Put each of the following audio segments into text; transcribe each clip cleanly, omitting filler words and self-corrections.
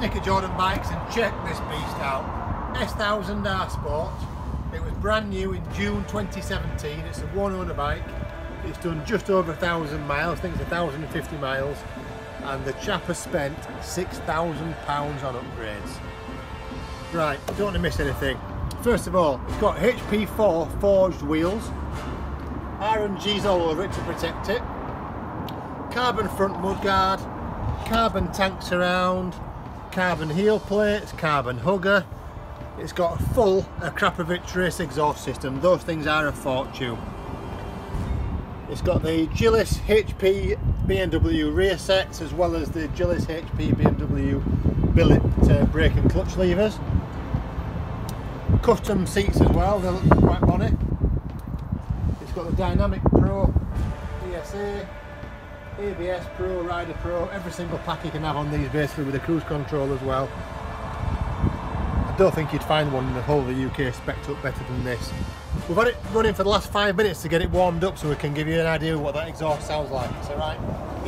nick at Jordanbikes and check this beast out. S1000R Sport. It was brand new in June 2017. It's a one owner bike. It's done just over 1,000 miles. I think it's 1,050 miles. And the chap has spent £6,000 on upgrades. Right, don't want to miss anything. First of all, it's got HP4 Forged wheels. R&G's all over it to protect it. Carbon front mudguard. Carbon tanks around. Carbon heel plates. Carbon hugger. It's got a full Akrapovic race exhaust system. Those things are a fortune. It's got the Gilles HP BMW rear sets as well as the Gilles HP BMW billet brake and clutch levers. Custom seats as well, they look quite bonny. It's got the Dynamic Pro, ESA, ABS Pro, Rider Pro, every single pack you can have on these basically with a cruise control as well. I don't think you'd find one in the whole of the UK spec'd up better than this. We've had it running for the last 5 minutes to get it warmed up so we can give you an idea of what that exhaust sounds like. It's a right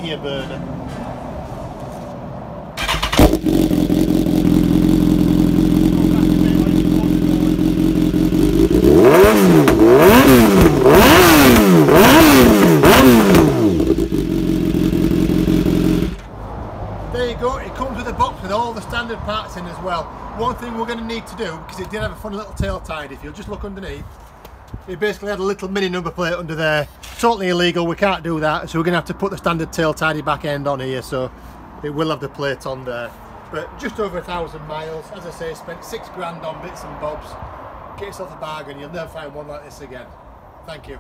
ear burner. There you go, it comes with a box with all the standard parts in as well. One thing we're going to need to do, because it did have a funny little tail tidy, if you'll just look underneath, it basically had a little mini number plate under there. Totally illegal, we can't do that, so we're going to have to put the standard tail tidy back end on here, so it will have the plate on there. But just over 1,000 miles, as I say, spent £6 grand on bits and bobs. Get yourself a bargain, you'll never find one like this again. Thank you.